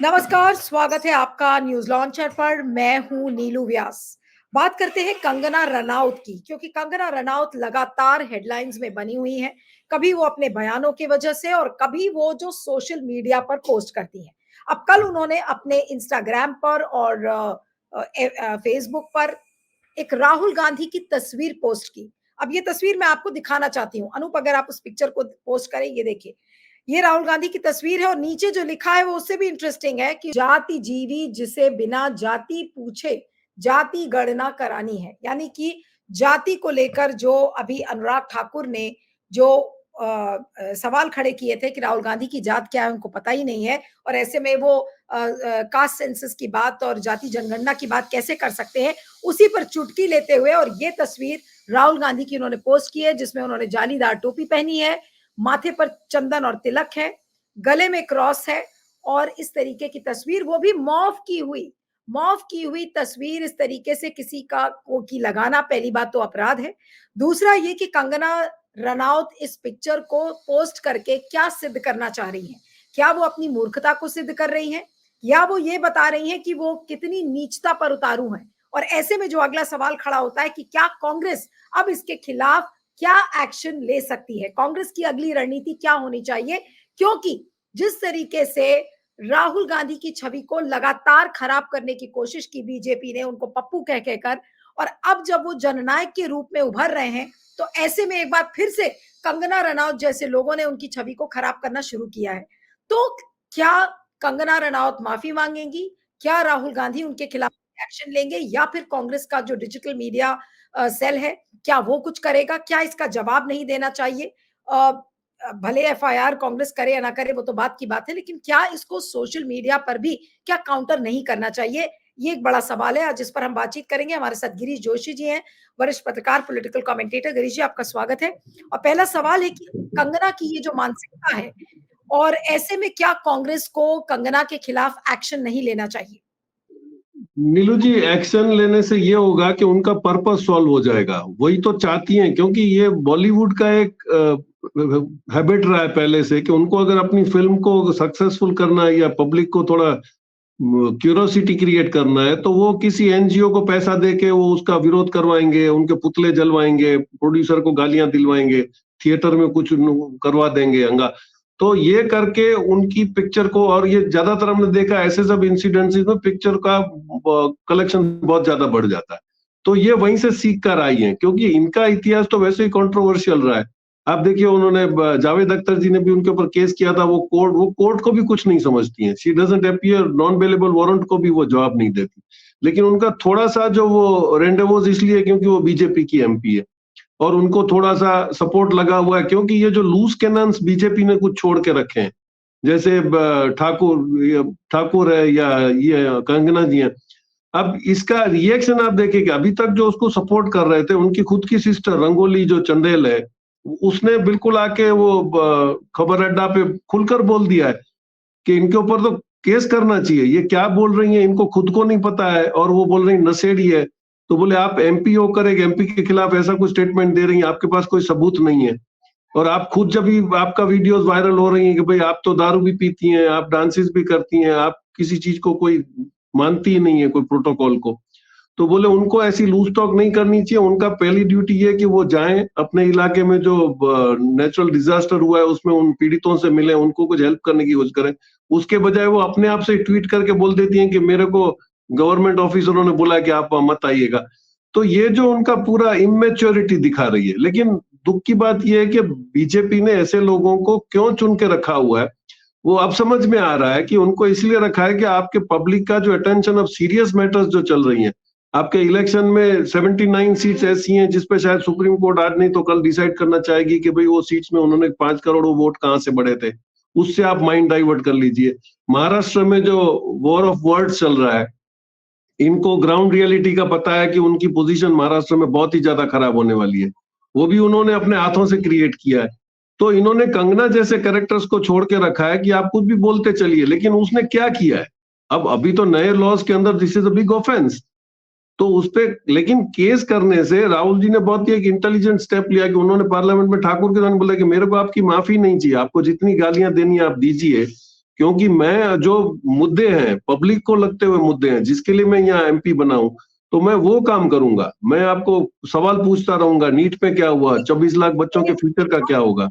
नमस्कार, स्वागत है आपका न्यूज लॉन्चर पर। मैं हूं नीलू व्यास। बात करते हैं कंगना रनौत की, क्योंकि कंगना रनौत लगातार हेडलाइंस में बनी हुई है। कभी वो अपने बयानों की वजह से और कभी वो जो सोशल मीडिया पर पोस्ट करती हैं। अब कल उन्होंने अपने इंस्टाग्राम पर और फेसबुक पर एक राहुल गांधी की तस्वीर पोस्ट की। अब ये तस्वीर मैं आपको दिखाना चाहती हूँ। अनूप, अगर आप उस पिक्चर को पोस्ट करें, ये देखिए, ये राहुल गांधी की तस्वीर है और नीचे जो लिखा है वो उससे भी इंटरेस्टिंग है कि जाति जीवी जिसे बिना जाति पूछे जाति गणना करानी है। यानी कि जाति को लेकर जो अभी अनुराग ठाकुर ने जो सवाल खड़े किए थे कि राहुल गांधी की जात क्या है, उनको पता ही नहीं है, और ऐसे में वो कास्ट सेंसस की बात और जाति जनगणना की बात कैसे कर सकते हैं, उसी पर चुटकी लेते हुए और ये तस्वीर राहुल गांधी की उन्होंने पोस्ट की है, जिसमें उन्होंने जालीदार टोपी पहनी है, माथे पर चंदन और तिलक है, गले में क्रॉस है, और इस तरीके की तस्वीर, वो भी मॉफ की हुई तस्वीर इस तरीके से किसी का को की लगाना पहली बात तो अपराध है। दूसरा ये कि कंगना रनौत इस पिक्चर को पोस्ट करके क्या सिद्ध करना चाह रही हैं? क्या वो अपनी मूर्खता को सिद्ध कर रही हैं, या वो ये बता रही हैं कि वो कितनी नीचता पर उतारू हैं? और ऐसे में जो अगला सवाल खड़ा होता है कि क्या कांग्रेस अब इसके खिलाफ क्या एक्शन ले सकती है? कांग्रेस की अगली रणनीति क्या होनी चाहिए? क्योंकि जिस तरीके से राहुल गांधी की छवि को लगातार खराब करने की कोशिश की बीजेपी ने, उनको पप्पू कह कहकर, और अब जब वो जननायक के रूप में उभर रहे हैं, तो ऐसे में एक बार फिर से कंगना रनौत जैसे लोगों ने उनकी छवि को खराब करना शुरू किया है। तो क्या कंगना रनौत माफी मांगेंगी? क्या राहुल गांधी उनके खिलाफ एक्शन लेंगे, या फिर कांग्रेस का जो डिजिटल मीडिया सेल है, क्या वो कुछ करेगा? क्या इसका जवाब नहीं देना चाहिए? भले एफआईआर कांग्रेस करे या ना करे, वो तो बात की बात है, लेकिन क्या इसको सोशल मीडिया पर भी क्या काउंटर नहीं करना चाहिए? ये एक बड़ा सवाल है जिस पर हम बातचीत करेंगे। हमारे साथ गिरीश जोशी जी हैं, वरिष्ठ पत्रकार, पॉलिटिकल कमेंटेटर। गिरीश जी, आपका स्वागत है। और पहला सवाल है कि कंगना की ये जो मानसिकता है, और ऐसे में क्या कांग्रेस को कंगना के खिलाफ एक्शन नहीं लेना चाहिए? नीलू जी, एक्शन लेने से ये होगा कि उनका पर्पस सॉल्व हो जाएगा। वही तो चाहती हैं, क्योंकि ये बॉलीवुड का एक हैबिट रहा है पहले से कि उनको अगर अपनी फिल्म को सक्सेसफुल करना है या पब्लिक को थोड़ा क्यूरोसिटी क्रिएट करना है, तो वो किसी एनजीओ को पैसा देके वो उसका विरोध करवाएंगे, उनके पुतले जलवाएंगे, प्रोड्यूसर को गालियां दिलवाएंगे, थिएटर में कुछ करवा देंगे हंगा। तो ये करके उनकी पिक्चर को, और ये ज्यादातर हमने देखा ऐसे सब इंसिडेंट्स में पिक्चर का कलेक्शन बहुत ज्यादा बढ़ जाता है। तो ये वहीं से सीख कर आई है, क्योंकि इनका इतिहास तो वैसे ही कंट्रोवर्शियल रहा है। आप देखिए, उन्होंने जावेद अख्तर जी ने भी उनके ऊपर केस किया था। वो कोर्ट को भी कुछ नहीं समझती हैं। She doesn't appear, non bailable warrant को भी वो जवाब नहीं देती। लेकिन उनका थोड़ा सा जो वो रेंडेवोज इसलिए क्योंकि वो बीजेपी की एमपी है और उनको थोड़ा सा सपोर्ट लगा हुआ है, क्योंकि ये जो लूज कैनन्स बीजेपी ने कुछ छोड़ के रखे हैं, जैसे ठाकुर है या ये कंगना जी है। अब इसका रिएक्शन आप देखिए कि अभी तक जो उसको सपोर्ट कर रहे थे, उनकी खुद की सिस्टर रंगोली जो चंदेल है, उसने बिल्कुल आके वो खबर अड्डा पे खुलकर बोल दिया है कि इनके ऊपर तो केस करना चाहिए। ये क्या बोल रही है, इनको खुद को नहीं पता है, और वो बोल रही नशेड़ी है। तो बोले, आप एमपी होकर एक एमपी के खिलाफ ऐसा कुछ स्टेटमेंट दे रही हैं, आपके पास कोई सबूत नहीं है। और आप खुद जब भी आपका वीडियोस वायरल हो रही हैं कि भाई आप तो दारू भी पीती हैं, आप डांसेस भी करती हैं, आप किसी चीज को कोई मानती ही नहीं है, कोई प्रोटोकॉल को। तो बोले उनको ऐसी लूज टॉक नहीं करनी चाहिए। उनका पहली ड्यूटी ये कि वो जाएं अपने इलाके में जो नेचुरल डिजास्टर हुआ है उसमें उन पीड़ितों से मिले, उनको कुछ हेल्प करने की कोशिश करें। उसके बजाय वो अपने आप से ट्वीट करके बोल देती हैं कि मेरे को गवर्नमेंट ऑफिसरों ने बोला कि आप मत आइएगा। तो ये जो उनका पूरा इमेच्योरिटी दिखा रही है। लेकिन दुख की बात यह है कि बीजेपी ने ऐसे लोगों को क्यों चुन के रखा हुआ है, वो अब समझ में आ रहा है कि उनको इसलिए रखा है कि आपके पब्लिक का जो अटेंशन अब सीरियस मैटर्स जो चल रही हैं, आपके इलेक्शन में 79 सीट्स ऐसी हैं जिसपे शायद सुप्रीम कोर्ट आज नहीं तो कल डिसाइड करना चाहेगी कि भाई वो सीट्स में उन्होंने 5 करोड़ वोट कहां से बढ़े थे। उससे आप माइंड डाइवर्ट कर लीजिए। महाराष्ट्र में जो वॉर ऑफ वर्ड्स चल रहा है, इनको ग्राउंड रियलिटी का पता है कि उनकी पोजीशन महाराष्ट्र में बहुत ही ज्यादा खराब होने वाली है। वो भी उन्होंने अपने हाथों से क्रिएट किया है। तो इन्होंने कंगना जैसे कैरेक्टर्स को छोड़ के रखा है कि आप कुछ भी बोलते चलिए। लेकिन उसने क्या किया है, अब अभी तो नए लॉज के अंदर this is a big offence. तो उस पे लेकिन केस करने से राहुल जी ने बहुत ही एक इंटेलिजेंट स्टेप लिया कि उन्होंने पार्लियामेंट में ठाकुर के सामने बोला कि मेरे को आपकी माफी नहीं चाहिए, आपको जितनी गालियां देनी है आप दीजिए, क्योंकि मैं जो मुद्दे हैं, पब्लिक को लगते हुए मुद्दे हैं, जिसके लिए मैं यहाँ एमपी बना हूं, तो मैं वो काम करूंगा। मैं आपको सवाल पूछता रहूंगा, नीट पे क्या हुआ, 24 लाख बच्चों के फ्यूचर का क्या होगा।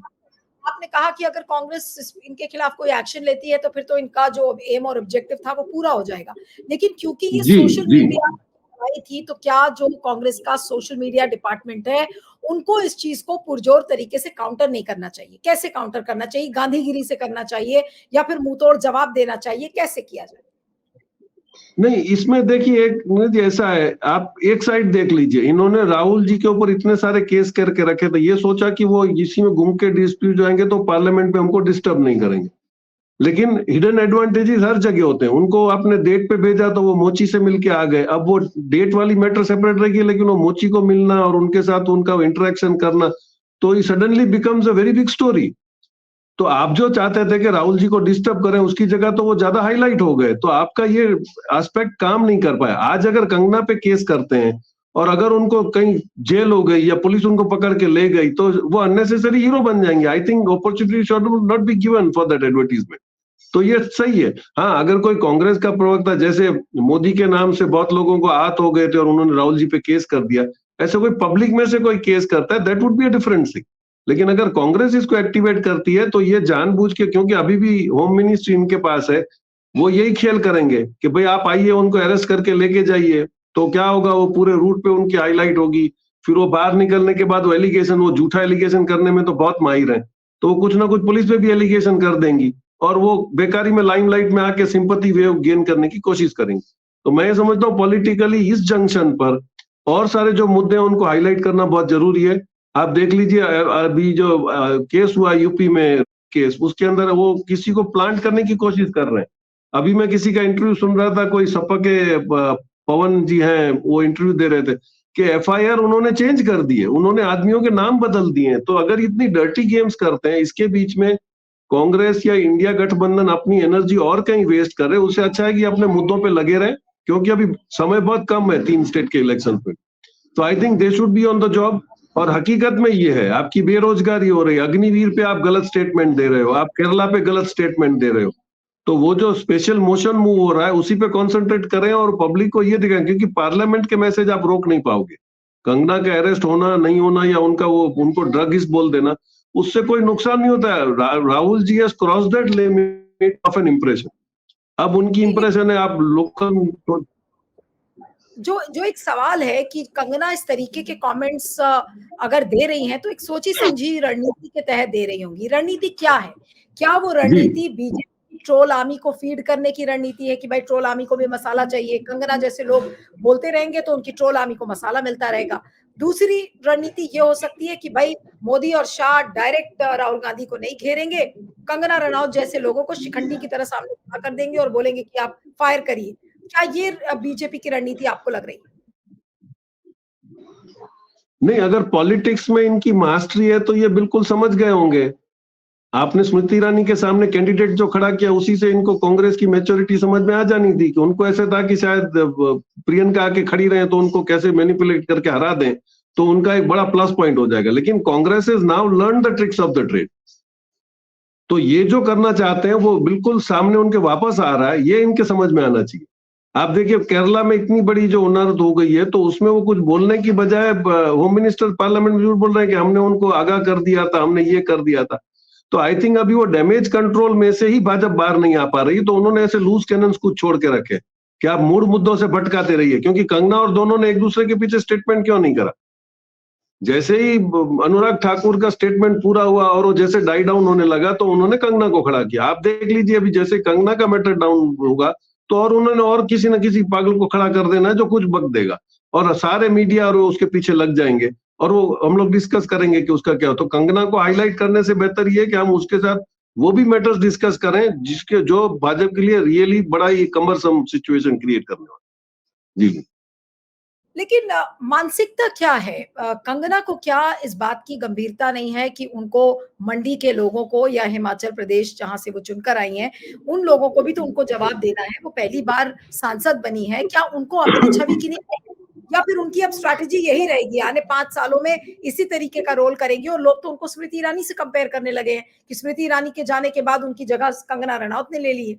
आपने कहा कि अगर कांग्रेस इनके खिलाफ कोई एक्शन लेती है तो फिर तो इनका जो एम और ऑब्जेक्टिव था वो पूरा हो जाएगा, लेकिन क्योंकि ये जी सोशल जी। मीडिया आई थी, तो क्या जो कांग्रेस का सोशल मीडिया डिपार्टमेंट है उनको इस चीज को पुरजोर तरीके से काउंटर नहीं करना चाहिए? कैसे काउंटर करना चाहिए? गांधीगिरी से करना चाहिए या फिर मुंहतोड़ जवाब देना चाहिए? कैसे किया जाए? नहीं, इसमें देखिए, एक जी ऐसा है, आप एक साइड देख लीजिए, इन्होंने राहुल जी के ऊपर इतने सारे केस करके रखे थे, ये सोचा कि वो इसी में घूम के डिस्प्यूट जाएंगे तो पार्लियामेंट में हमको डिस्टर्ब नहीं करेंगे। लेकिन हिडन एडवांटेजेस हर जगह होते हैं, उनको आपने डेट पे भेजा तो वो मोची से मिलके आ गए। अब वो डेट वाली मैटर सेपरेट रहेगी, लेकिन वो मोची को मिलना और उनके साथ उनका इंटरेक्शन करना, तो ये suddenly becomes a very big story. तो आप जो चाहते थे कि राहुल जी को डिस्टर्ब करें, उसकी जगह तो वो ज्यादा हाईलाइट हो गए, तो आपका ये एस्पेक्ट काम नहीं कर पाया। आज अगर कंगना पे केस करते हैं और अगर उनको कहीं जेल हो गई या पुलिस उनको पकड़ के ले गई, तो वो अननेसेसरी हीरो बन जाएंगे। I think opportunity should not be given for that advertisement. तो ये सही है। हाँ, अगर कोई कांग्रेस का प्रवक्ता, जैसे मोदी के नाम से बहुत लोगों को आहत हो गए थे और उन्होंने राहुल जी पे केस कर दिया, ऐसे कोई पब्लिक में से कोई केस करता है, that would be a different thing. लेकिन अगर कांग्रेस इसको एक्टिवेट करती है, तो ये जानबूझ के, क्योंकि अभी भी होम मिनिस्ट्री इनके पास है, वो यही खेल करेंगे कि भाई आप आइए, उनको अरेस्ट करके लेके जाइए। तो क्या होगा, वो पूरे रूट पे उनकी हाईलाइट होगी। फिर वो बाहर निकलने के बाद वो एलिगेशन, वो झूठा एलिगेशन करने में तो बहुत माहिर है, तो वो कुछ ना कुछ पुलिस पे भी एलिगेशन कर देंगी और वो बेकारी में लाइमलाइट में आके सिंपैथी वेव गेन करने की कोशिश करेंगे। तो मैं समझता हूँ पॉलिटिकली इस जंक्शन पर और सारे जो मुद्दे हैं उनको हाईलाइट करना बहुत जरूरी है। आप देख लीजिए, अभी जो केस हुआ यूपी में, केस उसके अंदर वो किसी को प्लांट करने की कोशिश कर रहे हैं। अभी मैं किसी का इंटरव्यू सुन रहा था, कोई सपा के पवन जी हैं, वो इंटरव्यू दे रहे थे कि एफआईआर उन्होंने चेंज कर दी है, उन्होंने आदमियों के नाम बदल दिए हैं। तो अगर इतनी डर्टी गेम्स करते हैं, इसके बीच में कांग्रेस या इंडिया गठबंधन अपनी एनर्जी और कहीं वेस्ट कर रहे, उससे अच्छा है कि अपने मुद्दों पे लगे रहे, क्योंकि अभी समय बहुत कम है 3 स्टेट के इलेक्शन पे। तो I think they should be on the job. और हकीकत में ये है, आपकी बेरोजगारी हो रही है, अग्निवीर पे आप गलत स्टेटमेंट दे रहे हो, आप केरला पे गलत स्टेटमेंट दे रहे हो, तो वो जो स्पेशल मोशन मूव हो रहा है उसी पे कॉन्सेंट्रेट करें और पब्लिक को ये दिखाएं, क्योंकि पार्लियामेंट के मैसेज आप रोक नहीं पाओगे। कंगना का अरेस्ट होना नहीं होना या उनका वो उनको ड्रगिस्ट बोल देना, उससे कोई नुकसान नहीं होता है। Rahul ji has cross that limit of an impression. अब उनकी लेकिन इंप्रेशन है, आप लोकल। जो जो एक सवाल है कि कंगना इस तरीके के कमेंट्स अगर दे रही हैं तो एक सोची समझी रणनीति के तहत दे रही होंगी। रणनीति क्या है? क्या वो जी रणनीति बीजेपी ट्रोल आर्मी को फीड करने की रणनीति है कि भाई ट्रोल आर्मी को भी मसाला चाहिए, कंगना जैसे लोग बोलते रहेंगे तो उनकी ट्रोल आर्मी को मसाला मिलता रहेगा? दूसरी रणनीति ये हो सकती है कि भाई मोदी और शाह डायरेक्ट राहुल गांधी को नहीं घेरेंगे, कंगना रनौत जैसे लोगों को शिखंडी की तरह सामने खड़ा कर देंगे और बोलेंगे कि आप फायर करिए। क्या ये बीजेपी की रणनीति आपको लग रही है? नहीं, अगर पॉलिटिक्स में इनकी मास्टरी है तो ये बिल्कुल समझ गए होंगे। आपने स्मृति ईरानी के सामने कैंडिडेट जो खड़ा किया, उसी से इनको कांग्रेस की मैच्योरिटी समझ में आ जानी थी कि उनको ऐसे था कि शायद प्रियंका आके खड़ी रहे तो उनको कैसे मैनिपुलेट करके हरा दें, तो उनका एक बड़ा प्लस पॉइंट हो जाएगा। लेकिन Congress is now learn the tricks of the trade. तो ये जो करना चाहते हैं वो बिल्कुल सामने उनके वापस आ रहा है, ये इनके समझ में आना चाहिए। आप देखिए, केरला में इतनी बड़ी जो उन्नत हो गई है, तो उसमें वो कुछ बोलने की बजाय होम मिनिस्टर पार्लियामेंट में बोल रहे हैं कि हमने उनको आगाह कर दिया था, हमने ये कर दिया था। तो आई थिंक अभी वो डैमेज कंट्रोल में से ही भाजपा बाहर नहीं आ पा रही, तो उन्होंने ऐसे लूज कैनन्स कुछ छोड़ के रखे कि आप मूड मुद्दों से भटकाते रहिए। क्योंकि कंगना और दोनों ने एक दूसरे के पीछे स्टेटमेंट क्यों नहीं करा? जैसे ही अनुराग ठाकुर का स्टेटमेंट पूरा हुआ और वो जैसे डाई डाउन होने लगा, तो उन्होंने कंगना को खड़ा किया। आप देख लीजिए, अभी जैसे कंगना का मैटर डाउन होगा तो और उन्होंने और किसी न किसी पागल को खड़ा कर देना है जो कुछ बक देगा, और सारे मीडिया और उसके पीछे लग जाएंगे और वो हम लोग डिस्कस करेंगे कि उसका क्या हो। तो कंगना को हाईलाइट करने से बेहतर ये कि हम उसके साथ वो भी मैटर्स डिस्कस करें जिसके जो भाजपा के लिए रियली बड़ा ही कमरसम सिचुएशन क्रिएट करने वाला। जी। लेकिन मानसिकता क्या है? कंगना को क्या इस बात की गंभीरता नहीं है कि उनको मंडी के लोगों को या हिमाचल प्रदेश जहां से वो चुनकर आई हैं, उन लोगों को भी तो उनको जवाब देना है। वो पहली बार सांसद बनी है, क्या उनको अपनी छवि की नहीं? या फिर उनकी अब स्ट्रैटेजी यही रहेगी, आने 5 सालों में इसी तरीके का रोल करेंगी? और लोग तो उनको स्मृति ईरानी से कंपेयर करने लगे हैं कि स्मृति ईरानी के जाने के बाद उनकी जगह कंगना रनौत ने ले ली है।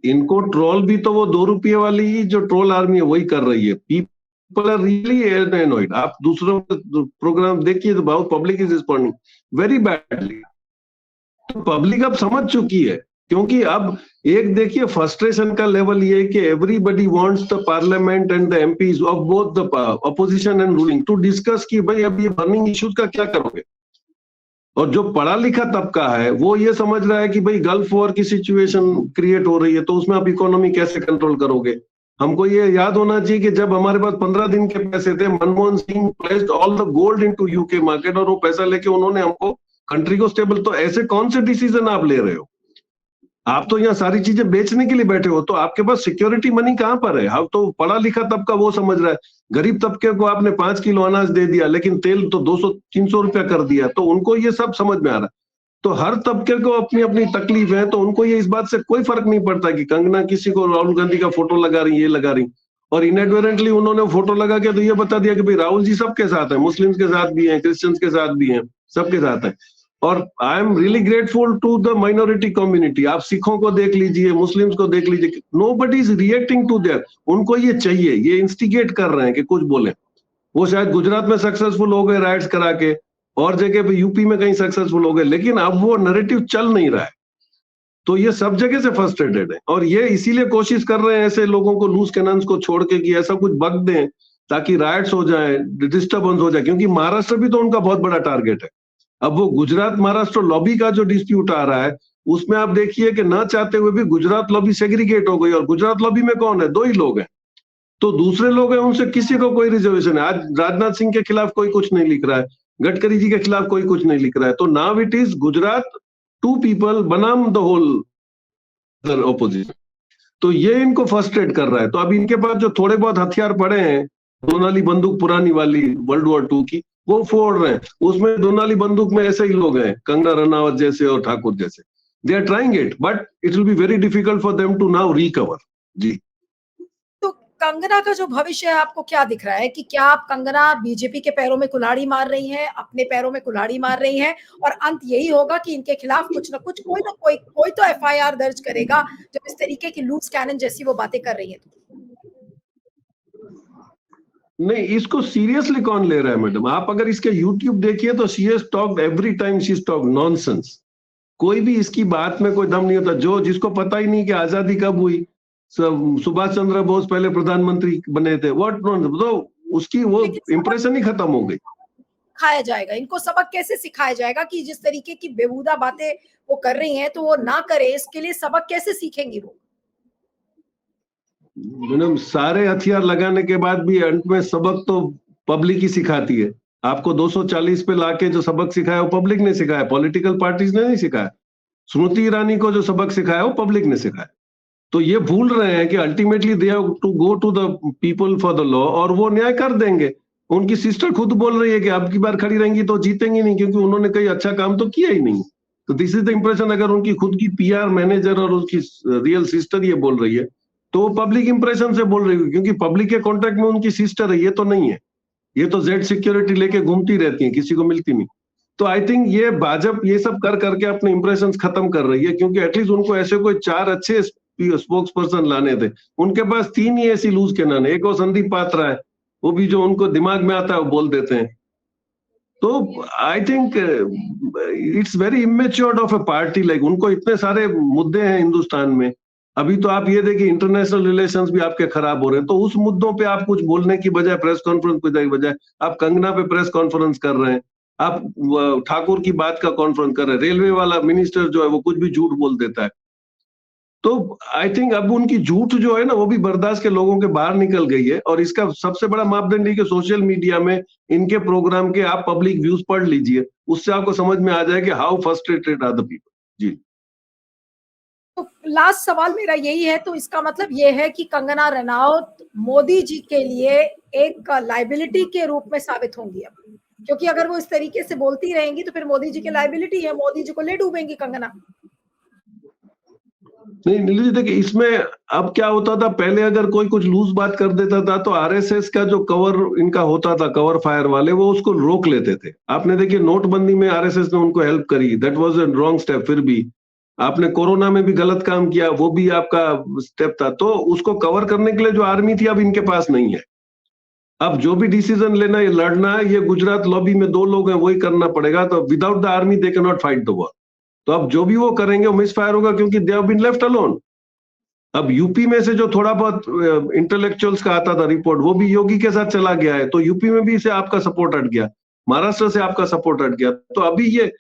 इनको ट्रोल भी तो वो 2 रुपये वाली ही जो ट्रोल आर्मी है वही कर रही है। People are really annoyed. आप दूसरों प्रोग्राम देखिए तो बहुत public is responding very badly. तो पब्लिक अब समझ चुकी है, क्योंकि अब एक देखिए फ्रस्ट्रेशन का लेवल ये है कि everybody wants the parliament and the MPs of both the opposition and ruling to discuss कि भाई अब ये बर्निंग इश्यूज का क्या करोगे। और जो पढ़ा लिखा तबका है वो ये समझ रहा है कि भाई गल्फ वॉर की सिचुएशन क्रिएट हो रही है, तो उसमें आप इकोनॉमी कैसे कंट्रोल करोगे। हमको ये याद होना चाहिए कि जब हमारे पास 15 दिन के पैसे थे, Manmohan Singh placed all the gold into UK market और वो पैसा लेके उन्होंने हमको कंट्री को स्टेबल। तो ऐसे कौन से डिसीजन आप ले रहे हो? आप तो यहाँ सारी चीजें बेचने के लिए बैठे हो, तो आपके पास सिक्योरिटी मनी कहां पर है? अब तो पढ़ा लिखा तबका वो समझ रहा है। गरीब तबके को आपने 5 किलो अनाज दे दिया, लेकिन तेल तो 200-300 रुपया कर दिया, तो उनको ये सब समझ में आ रहा है। तो हर तबके को अपनी अपनी तकलीफ है, तो उनको ये इस बात से कोई फर्क नहीं पड़ता कि कंगना किसी को राहुल गांधी का फोटो लगा रही, ये लगा रही। और इनएडवर्टेंटली उन्होंने फोटो लगा के तो ये बता दिया कि भाई राहुल जी सबके साथ है, मुस्लिम्स के साथ भी हैं, क्रिश्चियंस के साथ भी हैं, सबके साथ है। और I am really grateful to the minority community. आप सिखों को देख लीजिए, मुस्लिम्स को देख लीजिए, nobody is reacting to their. उनको ये चाहिए, ये इंस्टिगेट कर रहे हैं कि कुछ बोले। वो शायद गुजरात में सक्सेसफुल हो गए राइट्स करा के, और जगह पे यूपी में कहीं सक्सेसफुल हो गए, लेकिन अब वो नैरेटिव चल नहीं रहा है। तो ये सब जगह से फ्रस्ट्रेटेड है, और ये इसीलिए कोशिश कर रहे हैं ऐसे लोगों को लूज कैनन्स को छोड़ के कि ऐसा कुछ बक दें ताकि राइट्स हो जाए, डिस्टर्बेंस हो जाए। क्योंकि महाराष्ट्र भी तो उनका बहुत बड़ा टारगेट है। अब वो गुजरात महाराष्ट्र लॉबी का जो डिस्प्यूट आ रहा है, उसमें आप देखिए कि ना चाहते हुए भी गुजरात लॉबी सेग्रीगेट हो गई, और गुजरात लॉबी में कौन है? 2 ही लोग हैं। तो दूसरे लोग हैं, उनसे किसी को कोई रिजर्वेशन है। आज राजनाथ सिंह के खिलाफ कोई कुछ नहीं लिख रहा है, गडकरी जी के खिलाफ कोई कुछ नहीं लिख रहा है। तो now it is Gujarat 2 people बनाम द होल ऑपोजिशन। तो ये इनको फ्रस्ट्रेट कर रहा है। तो अब इनके पास जो थोड़े बहुत हथियार पड़े हैं, दोनाली बंदूक पुरानी वाली वर्ल्ड वॉर 2 की, वो फोड़ रहे हैं। उसमें दोनाली बंदूक में ऐसे ही लोग हैं, कंगना रनावत जैसे और ठाकुर जैसे। They are trying it, but it will be very difficult for them to now recover. जी, तो कंगना का जो भविष्य है आपको क्या दिख रहा है कि क्या आप कंगना बीजेपी के पैरों में कुल्हाड़ी मार रही हैं, अपने पैरों में कुल्हाड़ी मार रही हैं, और अंत यही होगा कि इनके खिलाफ कुछ ना कुछ कोई तो एफआईआर दर्ज करेगा जब इस तरीके की लूज कैनन जैसी वो बातें कर रही है? नहीं, इसको सीरियसली कौन ले रहा है मैडम? आप अगर इसके यूट्यूब देखिए तो she has talked every time, she has talked nonsense. कोई भी इसकी बात में कोई दम नहीं होता। जो जिसको पता ही नहीं कि आजादी कब हुई, सुभाष चंद्र बोस पहले प्रधानमंत्री बने थे, व्हाट नॉनसेंस, तो उसकी वो इंप्रेशन ही खत्म हो गई। सिखाया जाएगा इनको, सबक कैसे सिखाया जाएगा कि जिस तरीके की बेहुदा बातें वो कर रही हैं तो वो ना करे, इसके लिए सबक कैसे सीखेंगी वो? मैडम, सारे हथियार लगाने के बाद भी अंत में सबक तो पब्लिक ही सिखाती है। आपको 240 पे लाके जो सबक सिखाया वो पब्लिक ने सिखाया, पॉलिटिकल पार्टीज ने नहीं सिखाया। स्मृति ईरानी को जो सबक सिखाया वो पब्लिक ने सिखाया। तो ये भूल रहे हैं कि ultimately they have to go to the people for the law, और वो न्याय कर देंगे। उनकी सिस्टर खुद बोल रही है कि अब की बार खड़ी रहेंगी तो जीतेंगी नहीं, क्योंकि उन्होंने कोई अच्छा काम तो किया ही नहीं। तो दिस इज द इंप्रेशन। अगर उनकी खुद की पीआर मैनेजर और उसकी रियल सिस्टर ये बोल रही है, तो वो पब्लिक इंप्रेशन से बोल रही है, क्योंकि पब्लिक के कॉन्टेक्ट में उनकी सिस्टर है, ये तो नहीं है। ये तो जेड सिक्योरिटी लेके घूमती रहती है, किसी को मिलती नहीं। तो आई थिंक ये भाजपा ये सब कर करके अपने इंप्रेशन खत्म कर रही है, क्योंकि एटलीस्ट उनको ऐसे कोई 4 अच्छे स्पोक्स पर्सन लाने थे। उनके पास 3 ही ऐसी लूज कैनन है। एक वो संदीप पात्रा है, वो भी जो उनको दिमाग में आता है वो बोल देते हैं। तो I think it's very immatured of a party. Like उनको इतने सारे मुद्दे हैं हिंदुस्तान में। अभी तो आप ये देखिए इंटरनेशनल रिलेशंस भी आपके खराब हो रहे हैं, तो उस मुद्दों पे आप कुछ बोलने की बजाय, प्रेस कॉन्फ्रेंस की बजाय आप कंगना पे प्रेस कॉन्फ्रेंस कर रहे हैं, आप ठाकुर की बात का कॉन्फ्रेंस कर रहे हैं। रेलवे वाला मिनिस्टर जो है वो कुछ भी झूठ बोल देता है। तो आई थिंक अब उनकी झूठ जो है ना, वो भी बर्दाश्त के लोगों के बाहर निकल गई है। और इसका सबसे बड़ा मापदंड है कि सोशल मीडिया में इनके प्रोग्राम के आप पब्लिक व्यूज पढ़ लीजिए, उससे आपको समझ में आ जाए कि how frustrated are the people. जी, तो लास्ट सवाल मेरा यही है, तो इसका मतलब ये है कि कंगना रनौत मोदी जी के लिए एक लाइबिलिटी के रूप में साबित होंगी अब, क्योंकि अगर वो इस तरीके से बोलती रहेंगी तो फिर मोदी जी की लाइबिलिटी है, मोदी जी को ले डूबेंगी कंगना। नहीं नीलू जी, देखिए इसमें अब क्या होता था, पहले अगर कोई कुछ लूज बात कर देता था तो आरएसएस का जो कवर इनका होता था, कवर फायर वाले, वो उसको रोक लेते थे। आपने देखिए नोटबंदी में आरएसएस ने उनको हेल्प करी, that was a wrong step. फिर भी आपने कोरोना में भी गलत काम किया, वो भी आपका स्टेप था। तो उसको कवर करने के लिए जो आर्मी थी अब इनके पास नहीं है। अब जो भी डिसीजन लेना है, लड़ना है, ये गुजरात लॉबी में 2 लोग हैं, वही करना पड़ेगा। तो without the army they can not fight the war. तो अब जो भी वो करेंगे वो मिस फायर होगा, क्योंकि they have been left alone. अब यूपी में से जो थोड़ा बहुत इंटेलेक्चुअल्स का आता था रिपोर्ट, वो भी योगी के साथ चला गया है, तो यूपी में भी से आपका सपोर्ट हट गया, महाराष्ट्र से आपका सपोर्ट हट गया। तो अभी ये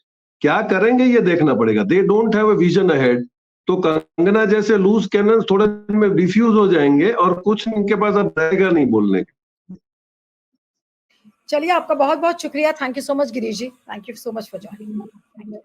क्या करेंगे ये देखना पड़ेगा। They don't have a vision ahead. तो कंगना जैसे लूज कैनन थोड़े दिन में डिफ्यूज हो जाएंगे और कुछ इनके पास अब रहेगा नहीं बोलने के। चलिए, आपका बहुत बहुत शुक्रिया। Thank you so much Girish ji, thank you so much for joining.